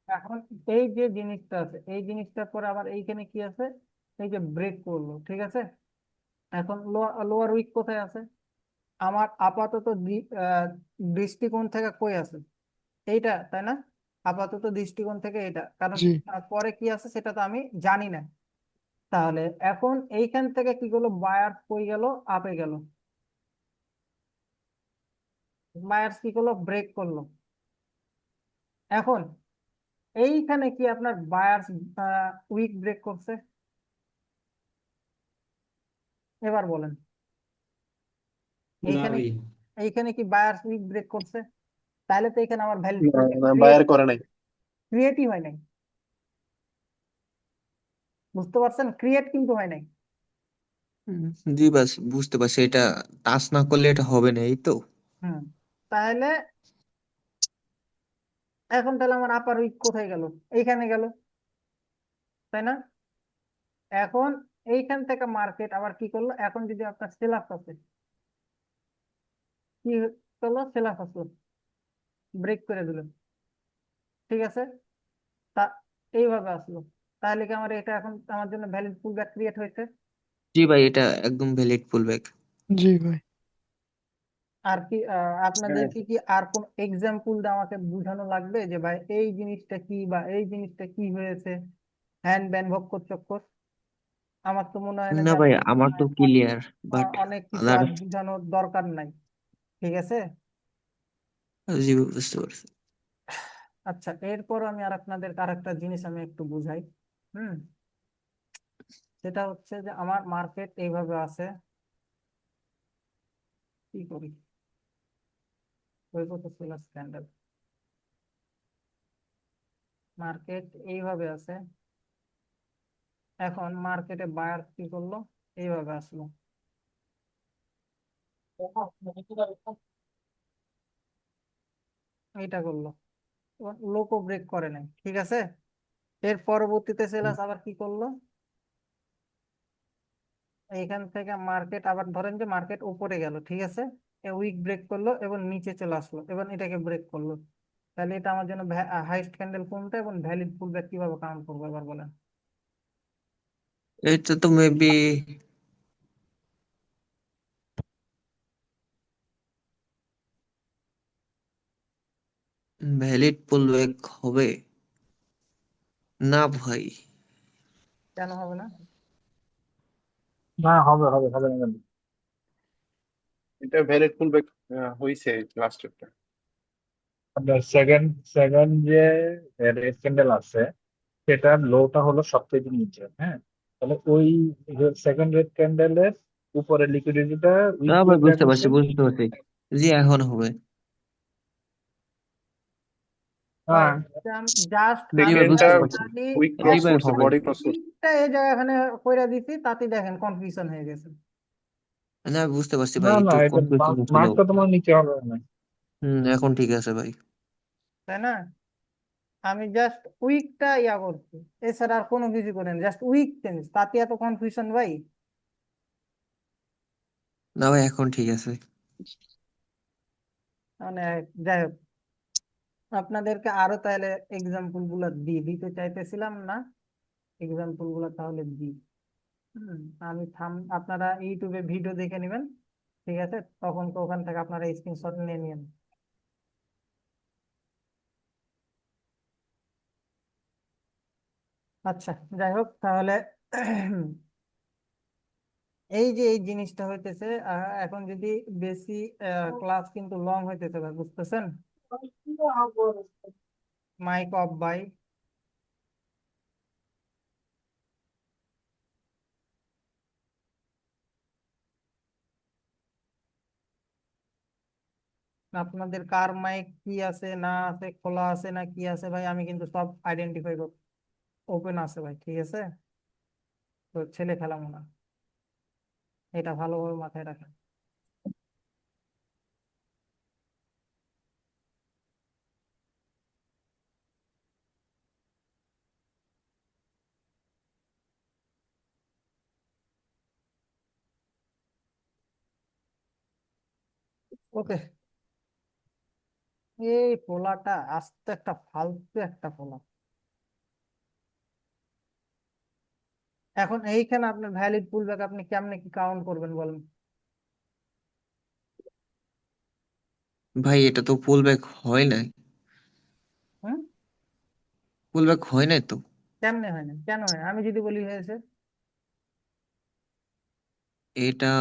এখন এই যে জিনিসটা আছে, এই জিনিসটার পরে আবার এইখানে কি আছে, এই যে ব্রেক করলো, ঠিক আছে। এখন লোয়ার উইক কোথায় আছে? আমার আপাতত দৃষ্টিকোণ থেকে কই আছে? এইটা, তাই না? আপাতত দৃষ্টিকোণ থেকে এটা, কারণ জি। পরে কি আছে সেটা তো আমি জানি না। তাহলে এখন এইখান থেকে কি করলো, বায়ার্স কই গেল? আপে গেল। বায়ার্স কি করলো, ব্রেক করলো। এখন এইখানে কি আপনার বায়ার্স উইক ব্রেক করছে? এবার বলেন, না এইখানে ভাই। এইখানে কি বায়ার্স উইক ব্রেক করছে? তাহলে তো এখানে আমার ভ্যালিড না, না, ক্রিয়েট বায়ার করে নাই। ক্রিয়েটই হয় নাই। বুঝতে পারছেন, ক্রিয়েট কিন্তু হয় নাই। হুম, জি বাস বুঝতে পারছি, এটা টাচ না করলে এটা হবে না, এই তো। হুম। তাহলে এখন তাহলে আমার আপার উইক কোথায় গেল? এইখানে গেল, তাই না? এখন এইখান থেকে মার্কেট আবার কি করলো, এখন যদি আপনার সেল আপ আছে, কি করলো, সেল আপ আসলো, ব্রেক করে দিল, ঠিক আছে। তা এইভাবে আসলো। তাহলে কি আমার এটা এখন আমার জন্য ভ্যালিড পুল ব্যাক ক্রিয়েট হয়েছে? জি ভাই, এটা একদম ভ্যালিড পুলব্যাক। জি ভাই। আর কি হ্যাঁ, আপনাদেরকে কি আর কোন এক্সাম্পল দিয়ে আমাকে বোঝানো লাগবে যে ভাই এই জিনিসটা কি বা এই জিনিসটা কি হয়েছে, হ্যান ব্যান ভক্কর চক্কর? আমার তো মনে হয় না না যে ভাই, আপনার আমার তো ক্লিয়ার, বাট অনেক কিছু আর আদার্স। বোঝানোর দরকার নাই, ঠিক আছে। জি, বুঝতে পারছি। আচ্ছা, এরপর আমি আর আপনাদের আরেকটা জিনিস আমি একটু বুঝাই। হুম। সেটা হচ্ছে যে আমার মার্কেট এইভাবে আছে, কি করি, ওই কত সেলার স্ক্যান্ডাল। মার্কেট এইভাবে আছে, এখন মার্কেটে বায়ার কি করলো, এইভাবে আসলো, এইটা করলো, লোকও ব্রেক করে নাই, ঠিক আছে। এর পরবর্তীতে সেলার্স আবার কি করলো, এইখান থেকে মার্কেট আবার ধরেন যে মার্কেট উপরে গেল, ঠিক আছে। উইক ব্রেক করলো এবং নিচে চলে আসলো, এবার এটাকে ব্রেক করলো। তাহলে এটা আমার জন্য হাইস্ট ক্যান্ডেল কোনটা এবং ভ্যালিড পুল ব্যাক কিভাবে কাউন্ট করবো এবার বলেন। এটা তো মেবি ভ্যালিড পুলব্যাক হবে না ভাই। কেন হবে না? না, হবে হবে হবে না কেন? এটা ভ্যালিড পুলব্যাক হইছে লাস্টেরটা। আপনার সেকেন্ড সেকেন্ড যে রেড ক্যান্ডেল আছে, সেটার লোটা হলো সবথেকে নিচে, হ্যাঁ। তাহলে ওই সেকেন্ড রেড ক্যান্ডেলের উপরে লিকুইডিটিটা না উইক ভাই, উইক বুঝতে পারছি রাখছে। বুঝতে পারছি। জি, এখন হবে। হ্যাঁ। জাস্ট জি আমি ভাই, সেকেন্ডটা বুঝতে জাস্ট পারছি। খালি উইক জি ক্রস ভাই, করছে, হবে। বডি ক্রস করছে। উইকটা এই জায়গায় এখানে কইরা দিছি, তাতে দেখেন কনফিউশন হয়ে গেছে, না, আমি বুঝতে পারছি না ভাই, না, একটু এটা কনফিউশন ছিল। মার্কটা তোমার নিচে হবে না। এখন ঠিক আছে ভাই। তাই না? আমি জাস্ট উইকটা ইয়া করছি, এছাড়া আর কোনো কিছু করেন, জাস্ট উইক চেঞ্জ, তাতে এত কনফিউশন ভাই। না ভাই, এখন ঠিক আছে। মানে যাই হোক, আপনাদেরকে আরো তাহলে এক্সাম্পল গুলো দিতে চাইতেছিলাম না, এক্সাম্পল গুলো তাহলে দিই। হুম, আমি আপনারা ইউটিউবে ভিডিও দেখে নেবেন, ঠিক আছে, তখন তো ওখান থেকে আপনারা স্ক্রিনশট নিয়ে নিন। আচ্ছা, যাই হোক তাহলে এই যে এই জিনিসটা হইতেছে, এখন যদি বেশি ক্লাস কিন্তু লং হইতেছে ভাই, বুঝতেছেন? মাইক অফ বাই। আপনাদের কার মাইক কি আছে না আছে, খোলা আছে না কি আছে ভাই, আমি কিন্তু সব আইডেন্টিফাই করব, ওপেন আছে ভাই, ঠিক আছে। তো ছেলে খেলা মনে হয়, এটা ভালোভাবে মাথায় রাখেন। ওকে। এই পোলাটা আস্তে একটা ফালতু একটা পোলা। এখন এইখানে আপনার ভ্যালিড পুলব্যাক আপনি কেমনে কি কাউন্ট করবেন বলেন? ভাই এটা তো পুল ব্যাক হয় নাই, হুম, পুল ব্যাক হয় নাই তো। কেমনে হয় না, কেন হয় না? আমি যদি বলি হয়েছে, এটা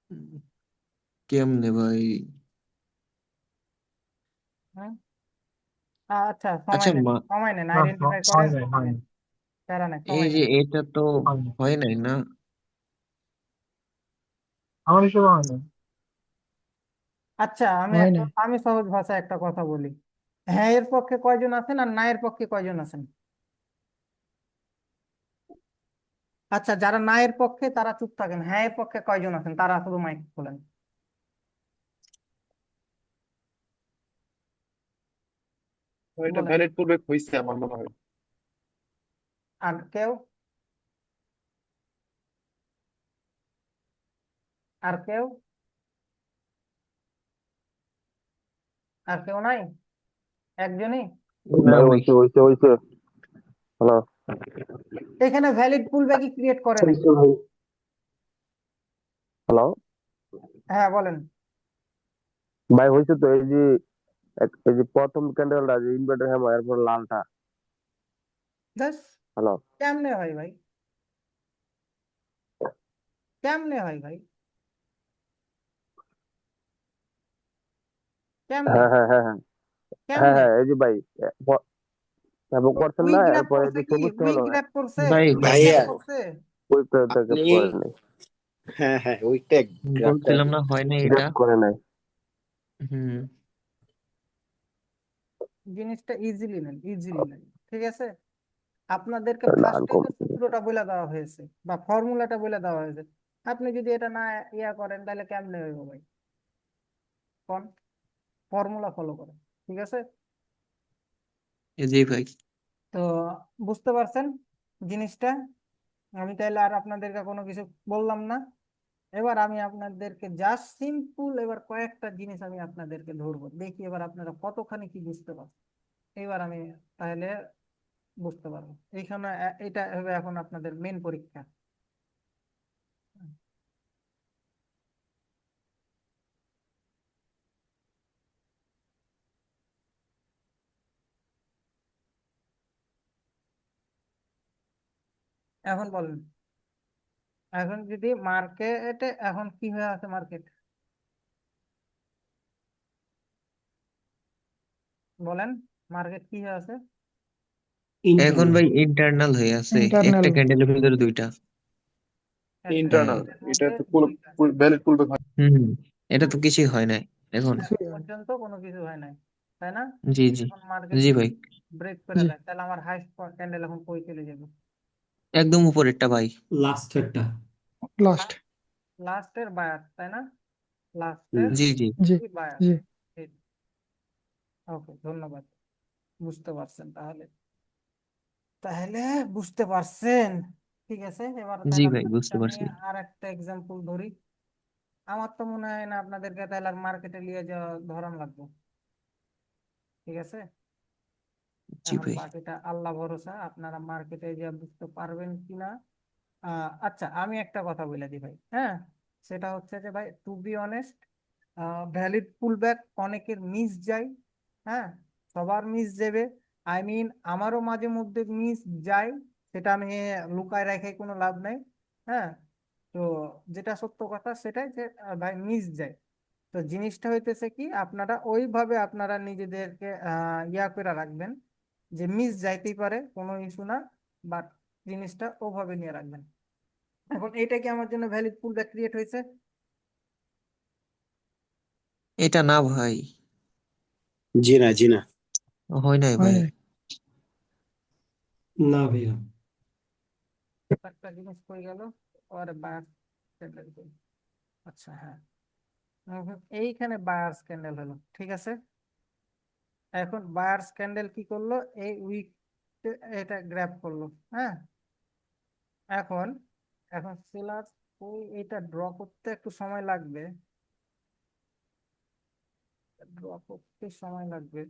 উম, কেমনে ভাই? হুম, আচ্ছা আচ্ছা সময় নেন, সময় নেন, না আইডেন্টিফাই হয় করেন, নাই সময় হয় নেন, নাই প্যারা নেই, এই সময় যে নেন। এটা তো হয় নাই। হয় নাই না। আমার হিসেবে হয় নাই। আচ্ছা আমি হয় একটা, নাই। আমি সহজ ভাষায় একটা কথা বলি। হ্যাঁ এর পক্ষে কয়জন আছেন আর না এর পক্ষে কয়জন আছেন? আচ্ছা যারা না এর পক্ষে তারা চুপ থাকেন, হ্যাঁ এর পক্ষে কয়জন আছেন তারা শুধু মাইক খোলেন। তো এটা বলেন। ভ্যালিড পুলব্যাক হয়েছে আমার মনে হয়। আর কেউ? আর কেউ? আর কেউ নাই? একজনই? না ভাই ভাই, হইছে হ্যালো এখানে ভ্যালিড পুলব্যাকই ক্রিয়েট করে নাই। হইছে ভাই হ্যালো হ্যাঁ বলেন। ভাই হইছে তো এই যে এই যে প্রথম ক্যান্ডেলটা যে ইনভার্টার হ্যামার এরপর লালটা জাস হ্যালো কেমনে হয় ভাই, কেমনে হয় ভাই, কেমনে, হ্যাঁ হ্যাঁ হ্যাঁ হ্যাঁ হ্যাঁ কেমনে? হ্যাঁ এই যে ভাই করছেন উই না গ্র্যাব এরপরে করছে যে কি, সবুজটা উই হলো গ্র্যাব করছে, ভাই উই গ্র্যাব ভাইয়া করছে। ওই প্লেয়ারটাকে আপনি করে নাই হ্যাঁ হ্যাঁ ওইটা গ্রাফটা বলছিলাম না হয় নাই এটা। গ্রেপ করে নাই হুম। জিনিসটা ইজিলি নেন, ইজিলি নেন, ঠিক আছে? আপনাদেরকে না ফার্স্টেই কম তো সূত্রটা বলে দেওয়া হয়েছে বা ফর্মুলাটা বলে দেওয়া হয়েছে। আপনি যদি এটা না ইয়া করেন তাহলে কেমনে হইব ভাই? কোন ফর্মুলা ফলো করেন, ঠিক আছে? জি ভাই। তো বুঝতে পারছেন জিনিসটা? আমি তাহলে আর আপনাদেরকে কোনো কিছু বললাম না। এবার আমি আপনাদেরকে জাস্ট সিম্পল এবার কয়েকটা জিনিস আমি আপনাদেরকে ধরবো, দেখি এবার আপনারা কতখানি কি বুঝতে পারছেন। এবার আমি তাহলে বুঝতে পারবো এইখানে এটা হবে এখন আপনাদের মেন পরীক্ষা। এখন বলেন, এখন যদি মার্কেটে এখন কি হয়ে আছে মার্কেট, বলেন মার্কেট কি হয়ে আছে? এখন ইন্টারনাল ভাই ইন্টারনাল হয়ে আছে, ইন্টারনাল। একটা ক্যান্ডেলের ভিতরে দুইটা। একটা হ্যাঁ। ইন্টারনাল, ক্যান্ডেলের এটা মধ্যে তো দুইটা। ভ্যালিড পুলব্যাক হয়। হুম, এটা তো কিছুই হয় নাই এখন। এখন পর্যন্ত কোনো কিছু হয় নাই, তাই না? জি জি। এখন মার্কেট জি যদি ভাই, ব্রেক করে জি। দেয় তাহলে আমার হাইস্ট ক্যান্ডেল এখন কই চলে যাবে? একদম উপরেরটা ভাই। লাস্টেরটা লাস্ট। লাস্টের বায়ার, তাই না? লাস্টের জি জি। জি বায়ার। জি। ওকে ধন্যবাদ, বুঝতে পারছেন তাহলে, তাহলে বুঝতে পারছেন, ঠিক আছে? এবার জি তাহলে ভাই বুঝতে আমি পারছি। আর একটা এক্সাম্পল ধরি। আমার তো মনে হয় না আপনাদেরকে তাহলে মার্কেটে নিয়ে যাওয়া ধরন লাগবে, ঠিক আছে? জি এখন ভাই। বাকিটা আল্লাহ ভরসা, আপনারা মার্কেটে যা বুঝতে পারবেন কিনা। আচ্ছা আমি একটা কথা বলে দিই ভাই, হ্যাঁ, সেটা হচ্ছে যে ভাই to be honest, valid pullback অনেকের মিস যায়, হ্যাঁ, সবার মিস যাবে। আই মিন আমারও মাঝে মধ্যে মিস যায়, সেটা আমি লুকায় রেখে কোনো লাভ নাই, হ্যাঁ। তো যেটা সত্য কথা সেটাই যে ভাই মিস যায়। তো জিনিসটা হইতেছে কি, আপনারা ওইভাবে আপনারা নিজেদেরকে ইয়া করে রাখবেন যে মিস যাইতেই পারে, কোনো ইস্যু না, বাট জিনিসটা ওভাবে নিয়ে রাখবেন। এখন এটা কি আমার জন্য ভ্যালিড পুলব্যাক ক্রিয়েট হয়েছে? এটা না ভাই, জি না জি না হয় নাই হয় ভাই। নাই। না ভাইয়া একটা জিনিস কই গেল, আর বায়ার ক্যান্ডেল কই? আচ্ছা হ্যাঁ, এইখানে বায়ার ক্যান্ডেল হলো, ঠিক আছে? এখন বায়ার ক্যান্ডেল কি করলো, এই উইক এটা গ্র্যাব করলো, হ্যাঁ। এখন এখন সেলার এটা ড্র করতে একটু সময় লাগবে, ড্র করতে সময় লাগবে।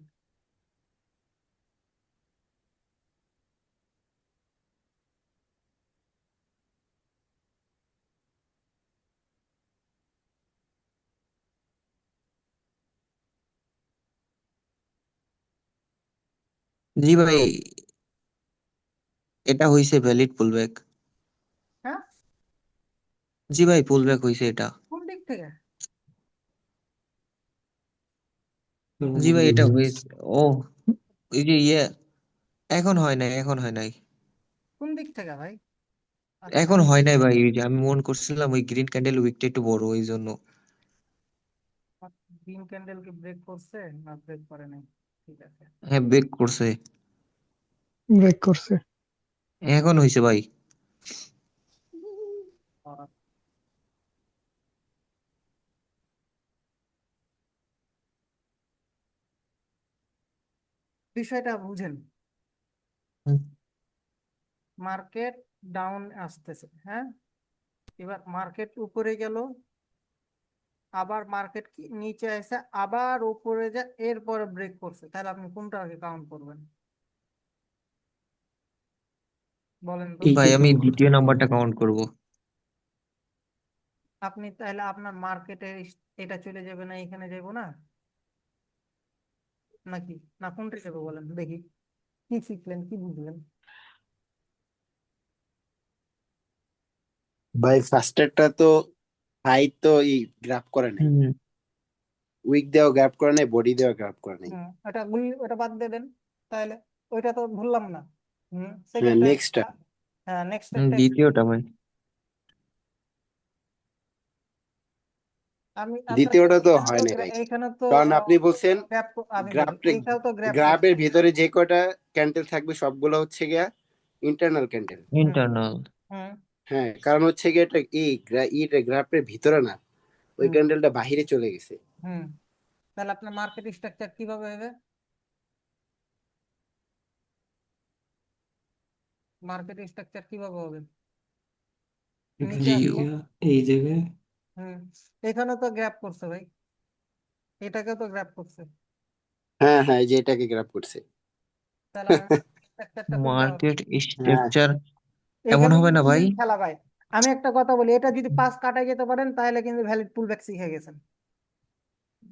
জি ভাই, এটা হইছে ভ্যালিড পুলব্যাক। হ্যাঁ, জি ভাই, পুলব্যাক হইছে এটা। কোন দিক থেকে? জি ভাই, এটা হয়েছে। ও, এই যে এখন হয় নাই, এখন হয় নাই, কোন দিক থেকে ভাই? আচ্ছা, এখন হয় নাই ভাই। ওই যে আমি মনে করছিলাম ওই গ্রিন ক্যান্ডেল উইকটা একটু বড়, ওই জন্য। গ্রিন ক্যান্ডেল কি ব্রেক করছে না ব্রেক করে নাই? ঠিক আছে। হ্যাঁ, ব্রেক করছে, ব্রেক করছে। এখন হইছে ভাই। আর বিষয়টা বুঝেন, হুম, মার্কেট ডাউন আসতেছে, হ্যাঁ, এবার মার্কেট উপরে গেল, আবার মার্কেট নিচে এসে আবার উপরে যা এরপরে ব্রেক করছে, তাহলে আপনি কোনটা আগে কাউন্ট করবেন বলেন তো? ভাই আমি দ্বিতীয় নাম্বারটা কাউন্ট করব। আপনি তাহলে আপনার মার্কেটে এটা চলে যাবে না, এখানে যাবো না নাকি, না কোনটা যাবে বলেন দেখি, কি শিখলেন কি বুঝলেন? ভাই ফার্স্টেরটা তো হাই তো গ্রাফ করে নাই, হুম, উইক দেওয়া গ্রাফ করে নাই, বডি দেওয়া গ্রাফ করে নাই। ওটা বাদ দিয়ে দেন তাহলে, ওইটা তো ভুললাম না। হ্যাঁ, সেকেন্ডটা, নেক্সটটা হ্যাঁ নেক্সটটা দ্বিতীয়টা ভাই। আমি আপনাকে দ্বিতীয়টা তো হয় নাই ভাই, এইখানে তো কারণ আপনি বলছেন গ্র্যাপ, আমি বলি গ্রাফটে এইটাও তো গ্র্যাপ গ্রাফের করছে। ভিতরে যে কয়টা ক্যান্ডেল থাকবে সবগুলো হচ্ছে গিয়া ইন্টারনাল ক্যান্ডেল। হুম ইন্টারনাল। হুম হ্যাঁ, কারণ হচ্ছে গিয়ে এটা গ্রাফের ভিতরে না, ওই হুম ক্যান্ডেলটা বাহিরে চলে গেছে। হুম তাহলে আপনার মার্কেট স্ট্রাকচার কিভাবে হবে? মার্কেট স্ট্রাকচার কিভাবে হবে? নিচে জি, আসলো, এই জায়গায় হুম, এখানে তো গ্র্যাপ করছে ভাই, এটাকে তো গ্র্যাপ করছে, হ্যাঁ হ্যাঁ, এই যে এটাকে গ্রাফ করছে। তাহলে আমার স্ট্রাকচারটা কোনটা হবে? মার্কেট হ্যাঁ স্ট্রাকচার এমন এখানে হবে না কিন্তু ভাই। ফুল খেলা ভাই। আমি একটা কথা বলি, এটা যদি পাস কাটাই যেতে পারেন তাহলে কিন্তু ভ্যালিড পুলব্যাক শিখে গেছেন।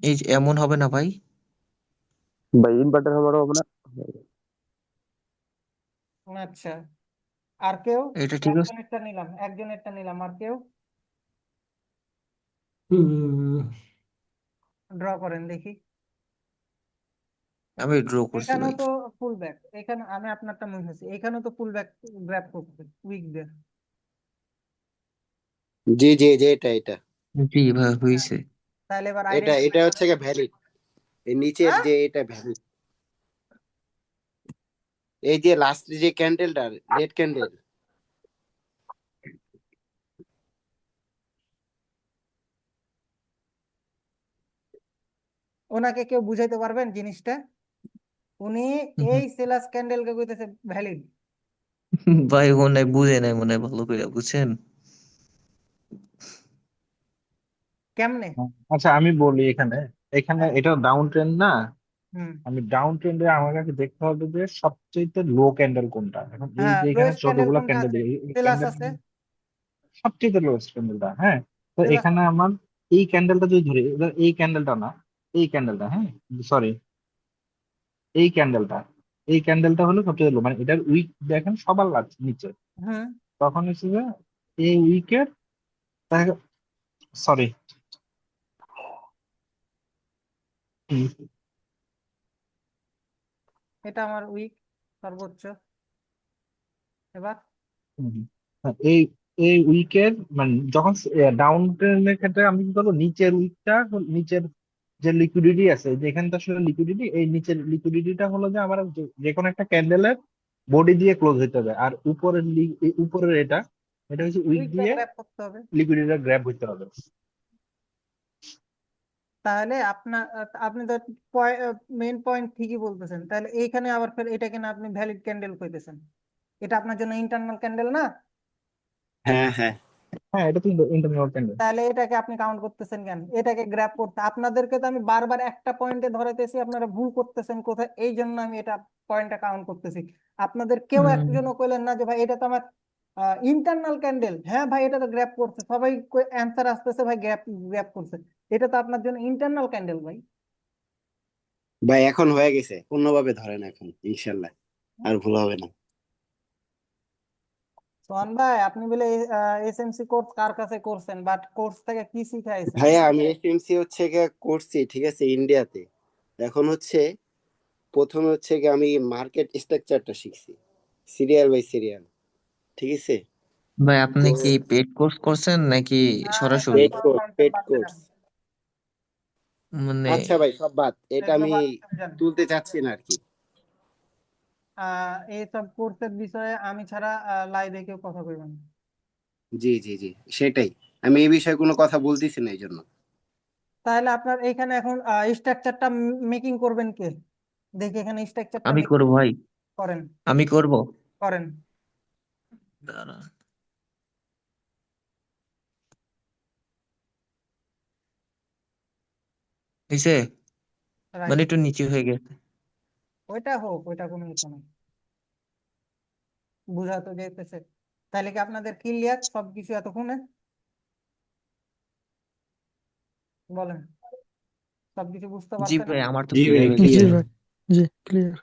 এই যে এমন হবে না ভাই। ভাই ইনভার্টার হ্যামারও হবে না। আচ্ছা, আর কেউ? এটা ঠিক আছে। একজনেরটা নিলাম, আর কেউ উম, ড্র করেন দেখি। আমি ড্র করছি এখানেও ভাই। তো ফুল ব্যাক, এখানে আমি আপনারটা মুছেছি, এখানেও তো ফুল ব্যাক গ্র্যাপ করছে উইক দিয়ে। জি জি জি, এটা এটা জি ভাই, হ্যাঁ, হয়েছে। তাহলে এবার এটা আইডেন্টিফাই এটা হচ্ছে করেন। গিয়ে ভ্যালিড, এই নিচের হ্যাঁ, যে এটা ভ্যালিড, এই যে লাস্ট যে ক্যান্ডেলটা রেড ক্যান্ডেল। ওনাকে কেউ বুঝাইতে পারবেন জিনিসটা? উনি এই সেলাস ক্যান্ডেলকে কইতেছে ভ্যালিড। ভাই মনে হয় বুঝে নাই, মনে হয় ভালো করে বুঝছেন। কেমনে? আচ্ছা আমি বলি এখানে, এখানে হ্যাঁ, এটা ডাউন ট্রেন্ড না। হুম, আমি ডাউন ট্রেন্ডে আমার কাছে দেখতে হবে যে সবচেয়ে লো ক্যান্ডেল কোনটা। এখন এই হ্যাঁ যে এখানে লোয়েস্ট ক্যান্ডেল যতগুলো কোনটা ক্যান্ডেল, আছে? এই সেলাস ক্যান্ডেল আছে, সবচেয়ে লোয়েস্ট ক্যান্ডেলটা। হ্যাঁ, তো সেলাস এখানে আছে। আমার এই ক্যান্ডেলটা যদি ধরি, এবার এই ক্যান্ডেলটা না, এই ক্যান্ডেলটা, হ্যাঁ সরি, এই ক্যান্ডেলটা, এই ক্যান্ডেলটা হলো সবচেয়ে লো, মানে এটার উইক দেখেন সবার নিচে। হুম, তখন হচ্ছে যে এই উইকের, সরি, এটা আমার উইক সর্বোচ্চ। এবার এই এই উইকের মানে যখন ডাউন ট্রেন্ডের ক্ষেত্রে আমি কি করবো, নিচের উইকটা, নিচের যে লিকুইডিটি আছে, যেখানে তো আসলে লিকুইডিটি, এই নিচের লিকুইডিটিটা হলো যে আমার যে কোনো একটা ক্যান্ডেলের বডি দিয়ে ক্লোজ হতে হবে, আর উপরের এই উপরের এটা, এটা হচ্ছে উইক উইকটা দিয়ে গ্র্যাপ করতে হবে। লিকুইডিটিটা গ্র্যাব হতে হবে। তাহলে আপনি তো মেইন পয়েন্ট ঠিকই বলতেছেন, তাহলে এইখানে আবার ফের এটা কিনা আপনি ভ্যালিড ক্যান্ডেল কইতেছেন, এটা আপনার জন্য ইন্টারনাল ক্যান্ডেল না? হ্যাঁ হ্যাঁ, হ্যাঁ, এটা তো ইন্টারনাল ক্যান্ডেল। তাহলে এটাকে আপনি কাউন্ট করতেছেন কেন? এটাকে গ্র্যাব করতে আপনাদেরকে তো আমি বারবার একটা পয়েন্টে ধরাইতেছি, আপনারা ভুল করতেছেন কোথায়, এই জন্য আমি এটা পয়েন্টটা কাউন্ট করতেছি। আপনাদের কেউ হুম একজনও কইলেন না যে ভাই এটা তো আমার ইন্টারনাল ক্যান্ডেল। হ্যাঁ ভাই এটা তো গ্র্যাব করছে, সবাই অ্যান্সার আসতেছে ভাই গ্র্যাব গ্র্যাব করছে। এটা তো আপনার জন্য ইন্টারনাল ক্যান্ডেল ভাই। ভাই এখন হয়ে গেছে, অন্যভাবে ধরেন এখন, ইনশাল্লাহ আর ভুল হবে না। সোহান ভাই আপনি বলে এসএমসি কোর্স কার কাছে করছেন, বাট কোর্স থেকে কি শিখাইছেন? ভাইয়া আমি এফএমসি হচ্ছে গিয়ে করছি, ঠিক আছে, ইন্ডিয়াতে। এখন হচ্ছে প্রথমে হচ্ছে গিয়ে আমি মার্কেট স্ট্রাকচারটা শিখছি, সিরিয়াল বাই সিরিয়াল, ঠিক আছে। ভাই, আপনি তো কি পেড কোর্স করছেন নাকি সরাসরি? Paid course, paid course. মানে আচ্ছা ভাই, সব বাদ, এটা এগুলো আমি বাদ দিয়ে যান। তুলতে চাচ্ছি না আর কি। এইসব কোর্সের বিষয়ে আমি ছাড়া লাইভে কেউ কথা কইবেন না। জি জি জি, সেটাই। আমি এই বিষয়ে কোনো কথা বলতেছি না এই জন্য। তাহলে আপনার এখানে এখন স্ট্রাকচারটা মেকিং করবেন কে? দেখি এখানে স্ট্রাকচারটা আমি মেকিং করব ভাই, করেন। আমি করব। করেন। দাঁড়ান। হইছে? রাইট। মানে একটু নিচু হয়ে গেছে। ওইটা হোক, ওইটা কোনো কিছু না, বুঝা তো যেতেছে। তাহলে কি আপনাদের ক্লিয়ার সবকিছু এতক্ষণে? বলেন, সবকিছু বুঝতে জি পারছেন? ভাই, আমার তো জি ক্লিয়ার ভাই, হয়ে জি গেছে। ক্লিয়ার। ভাই, জি ক্লিয়ার।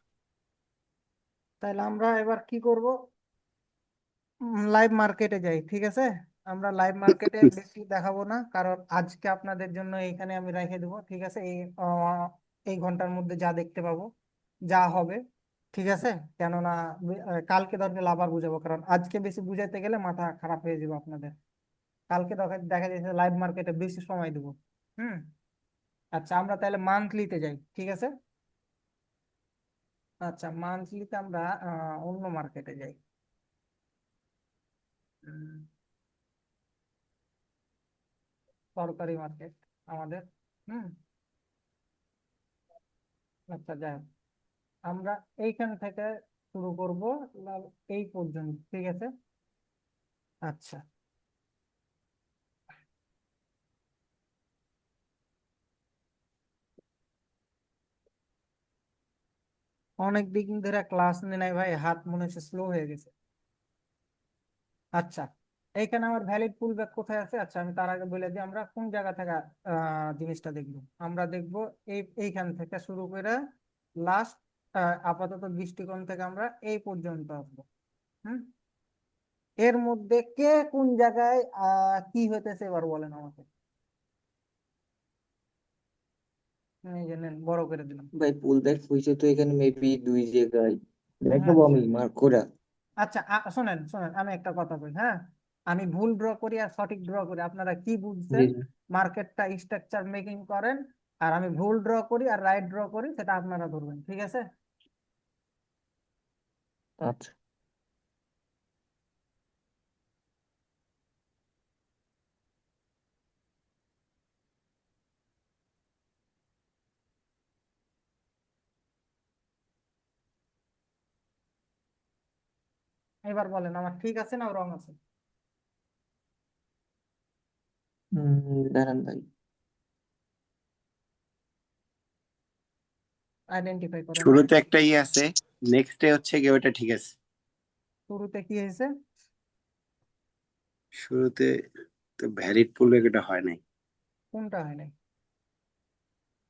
তাহলে আমরা এবার কি করব? লাইভ মার্কেটে যাই, ঠিক আছে। আমরা লাইভ মার্কেটে বেশি দেখাবো না, কারণ আজকে আপনাদের জন্য এইখানে আমি রেখে দেবো, ঠিক আছে। এই ঘন্টার মধ্যে যা দেখতে পাবো, যা হবে, ঠিক আছে। কেননা কালকে দরকার আবার বুঝাবো, কারণ আজকে বেশি বুঝাইতে গেলে মাথা খারাপ হয়ে যাবে আপনাদের। কালকে দরকার দেখা যাচ্ছে লাইভ মার্কেটে বেশি সময় দেবো। হুম। আচ্ছা আমরা তাহলে মান্থলিতে যাই, ঠিক আছে। আচ্ছা মান্থলিতে আমরা অন্য মার্কেটে যাই। উম, সরকারি মার্কেট আমাদের। হুম। আচ্ছা যাই হোক, আমরা এইখান থেকে শুরু করব, এই পর্যন্ত, ঠিক আছে। আচ্ছা অনেক দিন ধরে ক্লাস নেই নাই ভাই, হাত মনে হচ্ছে স্লো হয়ে গেছে। আচ্ছা এইখানে আমার ভ্যালিড পুল ব্যাক কোথায় আছে? আচ্ছা আমি তার আগে বলে দিই আমরা কোন জায়গা থেকে জিনিসটা দেখবো। আমরা দেখবো এইখান থেকে শুরু করে লাস্ট, আপাতত দৃষ্টিকোণ থেকে আমরা এই পর্যন্ত আসবো। হুম। এর মধ্যে কে কোন জায়গায় কি হইতেছে এবার বলেন আমাকে। এই যে নেন, বড় করে দিলাম। ভাই, পুল ব্যাক হয়েছে তো এখানে মেবি 2 জায়গায়। দেখাবো আচ্ছা আমি মার্ক করে। আচ্ছা, শোনেন শোনেন, আমি একটা কথা বলি, হ্যাঁ। আমি ভুল ড্র করি আর সঠিক ড্র করি, আপনারা কি জি বুঝছেন? জি। মার্কেটটা স্ট্রাকচার মেকিং করেন। আর আমি ভুল ড্র করি আর রাইট ড্র করি, সেটা আপনারা ধরবেন, ঠিক আছে। আচ্ছা। এবার বলেন আমার ঠিক আছে না রং আছে? দাঁড়ান ভাই। আইডেন্টিফাই করেন। শুরুতে একটা ই আছে, নেক্সট ডে হচ্ছে গিয়ে ওটা ঠিক আছে। শুরুতে কি হয়েছে? শুরুতে তো ভ্যালিড পুল এটা হয় নাই। কোনটা হয় নাই?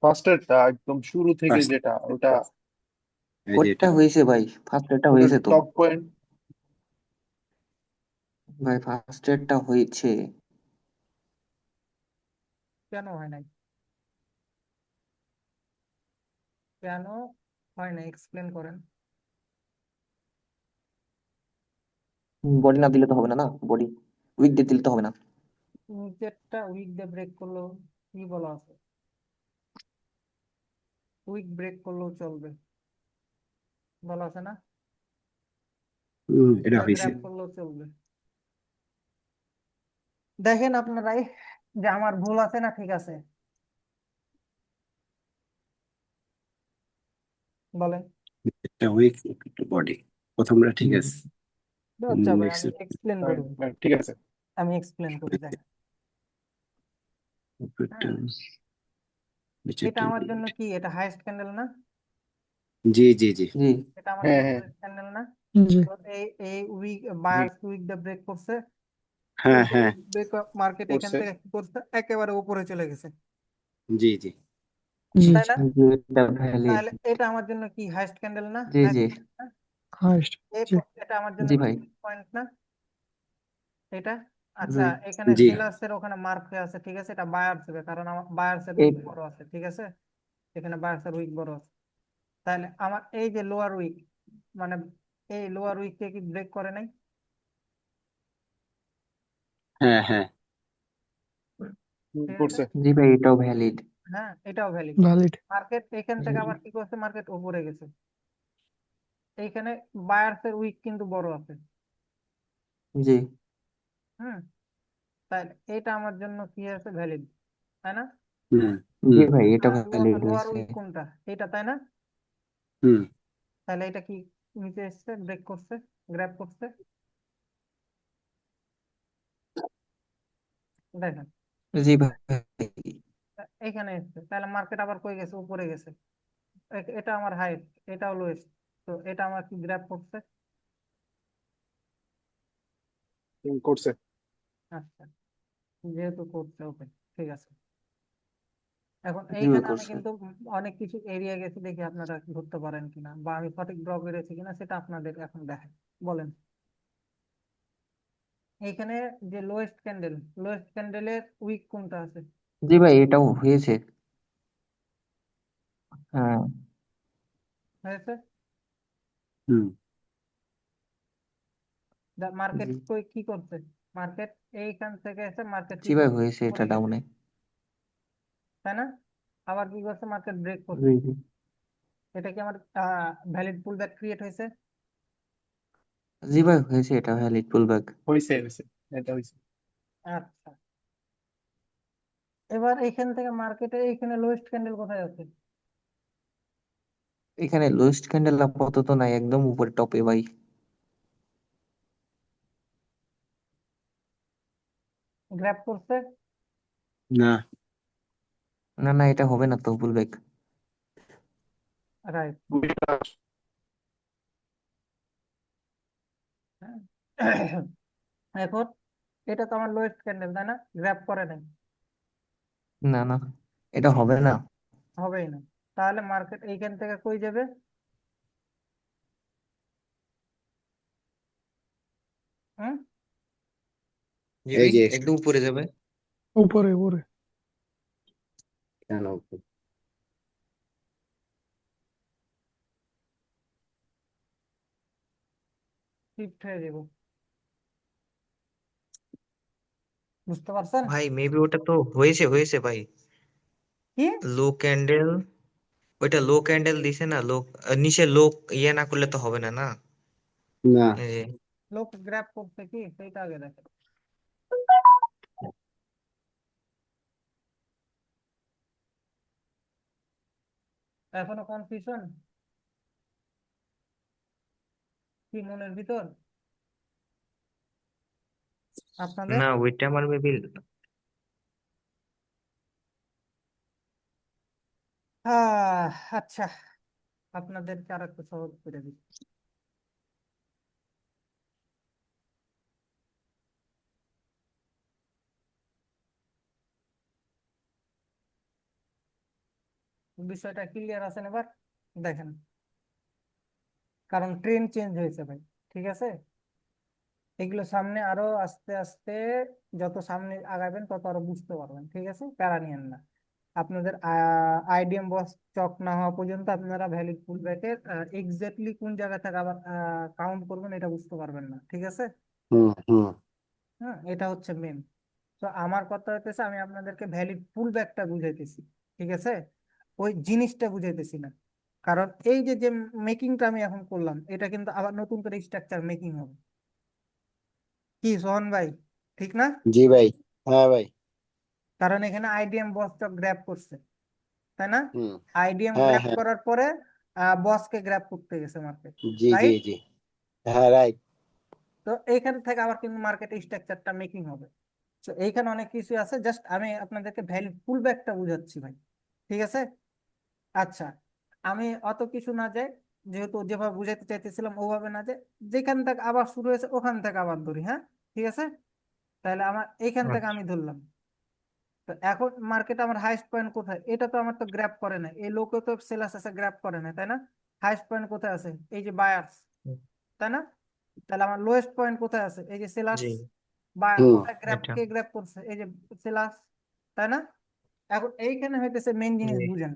ফার্স্টেরটা একদম শুরু থেকে First, যেটা, ওটা এই যে কোডটা এটা। হয়েছে ভাই, ফার্স্ট এরটা ওটা হয়েছে তো। Top point. ভাই, ফার্স্ট এরটা হয়েছে। কেন হয় নাই? কেন হয় নাই এক্সপ্লেন করেন। বডি না দিলে তো হবে না, না বডি উইক দিয়ে দিলে তো হবে না। নিচেরটা উইক দিয়ে ব্রেক করলো, কি বলা আছে? উইক ব্রেক করলেও চলবে বলা আছে না? এটা হয়েছে। গ্র্যাব করলেও চলবে। দেখেন আপনারাই যে আমার ভুল আছে না ঠিক আছে, বলেন। একটা উইক, একটা বডি, প্রথমটা ঠিক হুম। আছে। আচ্ছা ভাই নেক্সট। আমি এক্সপ্লেন করি। ঠিক আছে। আমি এক্সপ্লেন করি দেখেন। হ্যাঁ, এটা আমার জন্য কি, এটা হাইয়েস্ট ক্যান্ডেল না, জি জি জি জি এটা আমার হ্যাঁ জন্য হ্যাঁ হাইয়েস্ট ক্যান্ডেল না। জি তো এই উইক বায়ার্স উইকটা ব্রেক করছে, হ্যাঁ হ্যাঁ ব্রেক মার্কেট এখান করছে থেকে কি করছে, একেবারে উপরে চলে গেছে, জি জি জি তাই না? জি এটা ভ্যালিড। তাহলে এটা আমার জন্য কি হাইয়েস্ট ক্যান্ডেল না, জি জি হাইস্ট জি এটা আমার জন্য জি কি ভাই পয়েন্ট না এটা। জি আচ্ছা, এখানে জি সেলার্স এর ওখানে মার্ক হয়ে আছে, ঠিক আছে, এটা বায়ার্স হবে কারণ আমার বায়ার্স এর এই উইক বড় আছে, ঠিক আছে, এখানে বায়ার্স এর উইক বড় আছে। তাহলে আমার এই যে লোয়ার উইক, মানে এই লোয়ার উইক কে কি ব্রেক করে নাই? হ্যাঁ হ্যাঁ ঠিক আছে, করছে জি ভাই এটাও ভ্যালিড। হ্যাঁ এটাও ভ্যালিড। ভ্যালিড মার্কেট এখান থেকে আবার কি করছে, মার্কেট উপরে গেছে, এইখানে বায়ার্স এর উইক কিন্তু বড় আছে। জি হুম, তাহলে এটা আমার জন্য কি আছে, ভ্যালিড, তাই না? হুম জি হুম ভাই এটা ভ্যালিড লোয়ার হয়েছে। উইক কোনটা, এটা, তাই না? হুম তাহলে এটা কি নিচে এসছে, ব্রেক করছে, গ্র্যাব করছে, দেখেন জি ভাই এখানে এসছে, তাহলে মার্কেট আবার কই গেছে, উপরে গেছে, এটা আমার হাইট, এটাও লোয়েস্ট, তো এটা আমার কি গ্র্যাব করছে। করছে আচ্ছা, যেহেতু করছে, ওকে, ঠিক আছে। এখন জি ভাই এইখানে আমি করছে। কিন্তু অনেক কিছু এরিয়া গেছি, দেখি আপনারা ধরতে পারেন কিনা, বা আমি সঠিক ড্র করেছি কিনা সেটা আপনাদের এখন দেখেন, বলেন। এইখানে যে লোয়েস্ট ক্যান্ডেলের উইক কোনটা আছে, জি ভাই এটাও হয়েছে। হ্যাঁ হয়েছে? হুম মার্কেট জি কই কি করছে, মার্কেট এইখান থেকে এসে মার্কেট জি কি ভাই করছে, হয়েছে এটা পড়ে গেছে, ডাউনে। তাই না? আবার কি করছে, মার্কেট ব্রেক করছে, জি জি এটা কি আমার ভ্যালিড পুল ব্যাক ক্রিয়েট হয়েছে? জি ভাই হয়েছে এটা ভ্যালিড পুলব্যাক। হয়েছে হয়েছে এটা হয়েছে আচ্ছা, এবার এইখান থেকে মার্কেটে এইখানে লোয়েস্ট ক্যান্ডেল কোথায় আছে, এখানে লোয়েস্ট ক্যান্ডেল আপাতত নাই, একদম উপরে টপে ভাই। গ্র্যাব করছে? না না না এটা হবে না তো পুলব্যাক। রাইট। এখন এটা তো আমার লোয়েস্ট ক্যান্ডেল, তাই না? গ্র্যাব করে নাই, না না এটা হবে না। হবেই না। তাহলে মার্কেট এইখান থেকে কই যাবে, হুম, জি এই ভাই যে একদম উপরে যাবে। উপরে উপরে কেন শিফট হয়ে যাব, বুঝতে পারছেন ভাই মেবি ওটা তো হয়েছে হয়েছে ভাই। কি? লো ক্যান্ডেল, ওইটা লো ক্যান্ডেল দিছে না, লো নিচে লো ইয়ে না করলে তো হবে না না। না এই যে লোক গ্র্যাব করছে কি সেটা আগে দেখেন। এখনো কনফিউশন কি মনের ভিতর আপনাদের? না ওইটা আমার মেবি আচ্ছা, আপনাদেরকে আর একটু সহজ করে দিই। বিষয়টা ক্লিয়ার আছেন এবার? দেখেন, কারণ ট্রেন চেঞ্জ হয়েছে ভাই, ঠিক আছে, এগুলো সামনে আরো আস্তে আস্তে যত সামনে আগাবেন তত আরো বুঝতে পারবেন, ঠিক আছে, প্যারা নিয়েন না। আপনাদের আইডিএম বক্স চক না হওয়া পর্যন্ত আপনারা ভ্যালিড পুলব্যাকের এক্স্যাক্টলি কোন জায়গা থেকে আবার কাউন্ট করবেন এটা বুঝতে পারবেন না, ঠিক আছে। হুম হুম হ্যাঁ, এটা হচ্ছে মেন। তো আমার কথা হইতেছে আমি আপনাদেরকে ভ্যালিড পুলব্যাকটা বুঝাইতেছি, ঠিক আছে, ওই জিনিসটা বুঝাইতেছি না। কারণ এই যে যে মেকিংটা আমি এখন করলাম এটা কিন্তু আবার নতুন করে স্ট্রাকচার মেকিং হবে, কি সোহন ভাই, ঠিক না? জি ভাই হ্যাঁ ভাই কারণ এখানে আইডিএম বসটা গ্র্যাব করছে, তাই না? হুম আইডিএম হ্যাঁ গ্র্যাব হ্যাঁ করার পরে বসকে গ্র্যাব করতে গেছে মার্কেট, জি জি রাইট? জি হ্যাঁ রাইট তো তো এইখান থেকে আবার কিন্তু মার্কেট স্ট্রাকচারটা মেকিং হবে। তো এইখানে অনেক কিছু আছে, জাস্ট আমি আপনাদেরকে ভ্যালিড পুল ব্যাকটা বুঝাচ্ছি ভাই, ঠিক আছে? আচ্ছা, আমি অত কিছু না যাই, যেহেতু যেভাবে বুঝাইতে চাইতেছিলাম ওভাবে না যাই, যেখান থেকে আবার শুরু হয়েছে ওখান থেকে আবার ধরি, হ্যাঁ ঠিক আছে? তাহলে আমার এইখান থেকে আচ্ছা আমি ধরলাম। তো এখন মার্কেট আমার হাইস্ট পয়েন্ট কোথায়? এটা তো আমার তো গ্র্যাব করে না, এই লোকে তো সেলার্স আছে গ্র্যাব করে না, তাই না? হাইস্ট পয়েন্ট কোথায় আছে? এই যে বায়ার্স, হুম, তাই না? তাহলে আমার লোয়েস্ট পয়েন্ট কোথায় আছে? এই যে সেলার্স। জি বায়ার হুম কোথায় গ্র্যাব, এটা কে গ্র্যাব করছে? এই যে সেলার্স, তাই না? এখন এইখানে হইতেছে মেইন জিনিস জি বুঝেন।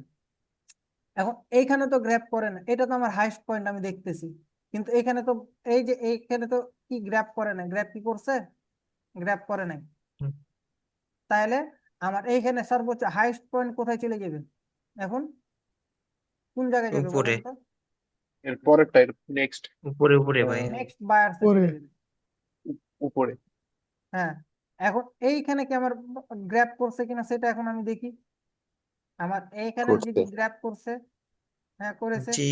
এখন এইখানে তো গ্র্যাব করে না, এটা তো আমার হাইস্ট পয়েন্ট আমি দেখতেছি, কিন্তু এইখানে তো, এই যে এইখানে তো কি গ্র্যাব করে না, গ্র্যাব কি করছে? গ্র্যাব করে নাই। হুম, তাহলে আমার এইখানে সর্বোচ্চ হাইস্ট পয়েন্ট কোথায় চলে যাবে? এখন কোন জায়গায় যাবে উপরে বলেন তো? এর পরেরটা এর নেক্সট উপরে উপরে ভাই নেক্সট বায়ার্সে উপরে চলে যাবে। উপরে। হ্যাঁ, এখন এইখানে কি আমার গ্র্যাব করছে কিনা সেটা এখন আমি দেখি। আমার এইখানে করছে। যদি গ্র্যাব করছে, হ্যাঁ করেছে। জি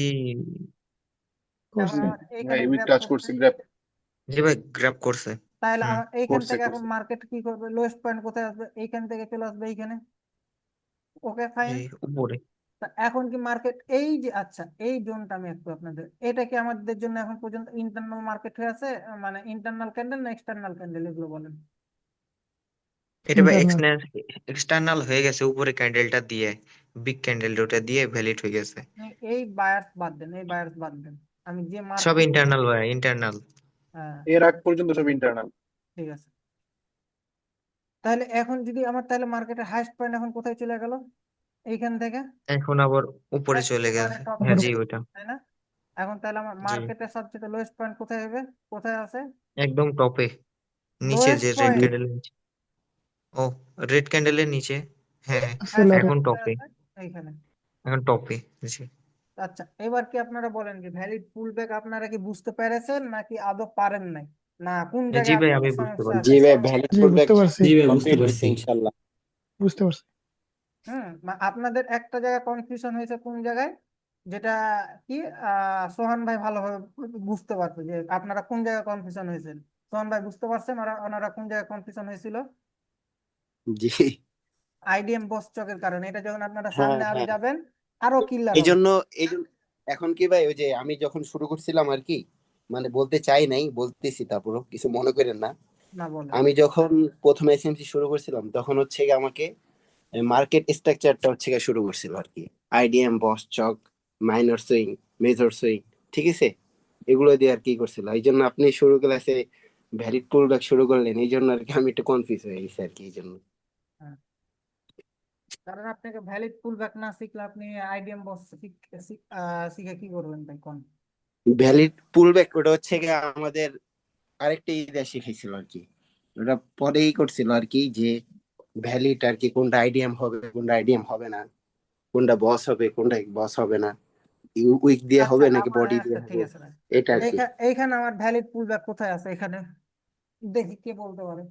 এখন করছে। আমার এইখানে উইক গ্র্যাব টাচ করছে, করছে গ্র্যাপ জি ভাই গ্র্যাব করছে তাহলে হুম আমার এইখান করছে থেকে এখন করছে মার্কেট কি করবে? লোয়েস্ট পয়েন্ট কোথায় আসবে? এইখান থেকে চলে আসবে এইখানে। Okay fine. জি উপরে এখন কি মার্কেট এই যে, আচ্ছা এই জোনটা আমি একটু আপনাদের, এটা কি আমাদের জন্য এখন পর্যন্ত ইন্টারনাল মার্কেট হয়ে আছে? মানে ইন্টারনাল ক্যান্ডেল না এক্সটার্নাল ক্যান্ডেল, এগুলো বলেন। এটা ভাই ইন্টারনাল। এক্সটার্নাল হয়ে গেছে উপরে ক্যান্ডেলটা দিয়ে বিগ ক্যান্ডেলটা ওটা দিয়ে ভ্যালিড হয়ে গেছে এই বায়ার্স বাদ দেন, এই বায়ার্স বাদ দেন, আমি যে সব মার্কেট, ইন্টারনাল ভাই ইন্টারনাল হ্যাঁ এর আগ পর্যন্ত সব ইন্টারনাল। ঠিক আছে। তাহলে এখন যদি আমার, তাহলে মার্কেটের হাইস্ট পয়েন্ট এখন কোথায় চলে গেল? এইখান থেকে এখন আবার উপরে চলে একেবারে গেছে টপে হ্যাঁ জি চলে গেল, ওটা তাই না? এখন তাহলে আমার জি মার্কেটের সবচেয়ে লোয়েস্ট পয়েন্ট কোথায় হবে? কোথায় আছে একদম টপে নিচে লোয়েস্ট যে রেড পয়েন্ট? ক্যান্ডেলের নিচে ও রেড ক্যান্ডেলের নিচে হ্যাঁ হ্যাঁ সেলারে। এখন কোথায় টপে আছে? এইখানে। এখন টপে জি আচ্ছা, এবার কি আপনারা বলেন যে ভ্যালিড পুল ব্যাক আপনারা কি বুঝতে পেরেছেন নাকি আদৌ পারেন নাই, না কোন জি জায়গায় ভাই আমি আপনাদের বুঝতে সমস্যা জি আছে? পারছি ভাই, ভ্যালিড জি পুলব্যাক বুঝতে পারছি। জি ভাই বুঝতে কমপ্লিট হয়েছে পারছি। ইনশাল্লাহ। বুঝতে পারছি। আপনাদের একটা জায়গায় কনফিউশন হয়েছে, কোন জায়গায়? যেটা কি সোহান ভাই ভালোভাবে বুঝতে পারছে যে আপনারা কোন জায়গায় কনফিউশন হয়েছেন। সোহান ভাই বুঝতে পারছেন ওনারা কোন জায়গায় কনফিউশন হয়েছিল? জি আইডিএম বস চকের কারণে। এটা যখন আপনারা হ্যাঁ সামনে আরো হ্যাঁ, যাবেন আরো ক্লিয়ার এই হবে। জন্য এখন কি ভাই, ওই যে আমি যখন শুরু করছিলাম আর কি, মানে বলতে চাই নাই, বলতেছি তারপরও কিছু মনে করেন না। না বলেন। আমি যখন প্রথম এসএমসি শুরু করছিলাম তখন হচ্ছে গিয়ে আমাকে মার্কেট স্ট্রাকচারটা হচ্ছে গিয়ে শুরু করছিল আর কি। আইডিএম, বস চক, মাইনর সুইং, মেজর সুইং, ঠিক আছে, এগুলো দিয়ে আর কি করছিল। এই জন্য আপনি শুরু ক্লাসে ভ্যালিড পুলব্যাক শুরু করলেন, এই জন্য আর কি আমি একটু কনফিউজ হয়ে গেছি আর কি, এই জন্য। হ্যাঁ, কারণ আপনাকে ভ্যালিড পুল ব্যাক না শিখলে আপনি আইডিএম বস শিখে কি করবেন ভাই কোন? ভ্যালিড পুলব্যাক ওটা হচ্ছে গিয়ে আমাদের আরেকটা ইতিহাস শিখেছিল আর কি। ওটা পরেই করছিল আর কি, যে ভ্যালিড আর কি কোনটা আইডিএম হবে কোনটা আইডিএম হবে না, কোনটা বস হবে কোনটা বস হবে না, উইক দিয়ে আচ্ছা হবে নাকি আমার, বডি দিয়ে আচ্ছা ঠিক হবে, আছে ভাই। এটা আর কি। এইখানে আমার ভ্যালিড পুল ব্যাক কোথায় আছে? এখানে দেখি কে বলতে পারে।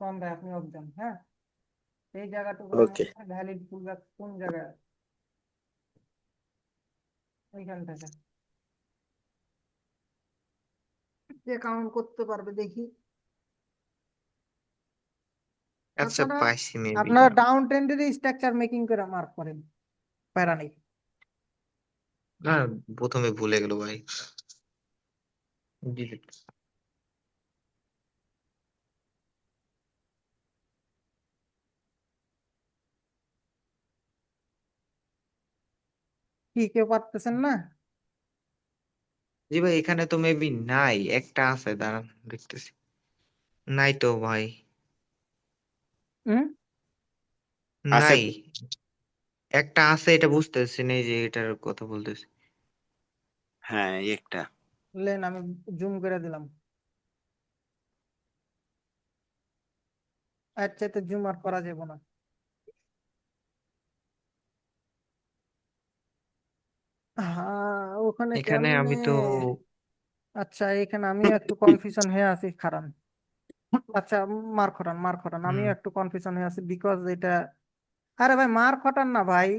কোন ভাই আপনি অবজান, হ্যাঁ এই জায়গাটুকুর ওকে, মধ্যে ভ্যালিড পুল ব্যাক কোন জায়গায় আছে? এইখান থেকে কে কাউন্ট করতে পারবে দেখি। আচ্ছা আপনারা পাইছি মেবি আপনারা ডাউন ট্রেন্ডের স্ট্রাকচার মেকিং করে মার্ক করেন, প্যারা নেই। না প্রথমে ভুলে গেল ভাই ডিলিট কি কেউ পারতেছেন না? জি ভাই এখানে তো মেবি নাই একটা আছে দাঁড়ান দেখতেছি নাই তো ভাই হুম, আছে নাই তো। একটা আছে এটা বুঝতেছি না এই যে এটার কথা বলতেছি হ্যাঁ, এই একটা। লেন আমি জুম করে দিলাম। এর চাইতে জুম আর করা যাবে না। হ্যাঁ ওখানে এখানে কেমনে? আমি তো আচ্ছা এখানে আমি একটু কনফিউশন হয়ে আছি, খারান। আচ্ছা মার খটান, আমি হুম একটু কনফিউশন হয়ে আছি বিকজ এটা, আরে ভাই মার খটান না ভাই,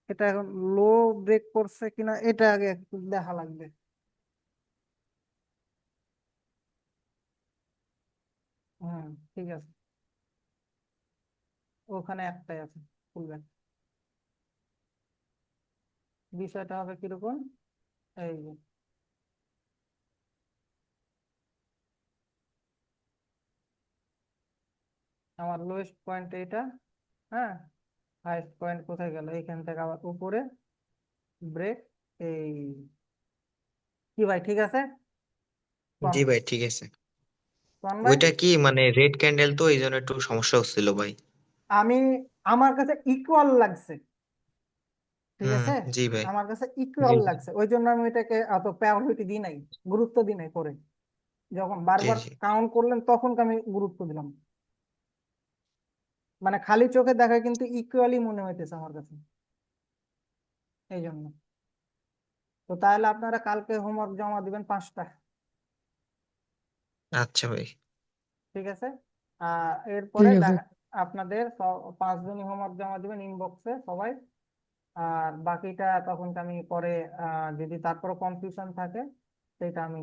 এটা এখন লো ব্রেক করছে কিনা এটা আগে একটু দেখা লাগবে। হুম, ঠিক আছে, ওখানে একটাই আছে ফুলব্যাক। বিষয়টা হবে কিরকম, এই যে আমার লোয়েস্ট পয়েন্ট এটা, হ্যাঁ, হাইস্ট পয়েন্ট কোথায় গেল, এইখান থেকে আবার উপরে ব্রেক, এই, কি ভাই ঠিক আছে? জি ভাই ঠিক আছে। কোন ভাই? ওইটা কি মানে রেড ক্যান্ডেল তো এই জন্য একটু সমস্যা হচ্ছিল ভাই। আমি, আমার কাছে ইকুয়াল লাগছে, ঠিক হুম। আছে, জি ভাই। আমার কাছে জি ইকুয়াল লাগছে, ওই জন্য আমি এটাকে অত প্রায়োরিটি দিই নাই, গুরুত্ব দিই নাই পরে, যখন জি বারবার জি। কাউন্ট করলেন তখন আমি গুরুত্ব দিলাম। মানে খালি চোখে দেখায় কিন্তু ইকুয়ালি মনে হইতেছে আমার কাছে, এই জন্য। তো তাহলে আপনারা কালকে হোমওয়ার্ক জমা দিবেন 5টা, আচ্ছা ভাই। ঠিক আছে। আর এরপরে ঠিক আছে আপনাদের 5 জনই হোমওয়ার্ক জমা দিবেন ইনবক্সে সবাই। আর বাকিটা তখন আমি পরে যদি তারপরে কনফিউশন থাকে সেটা আমি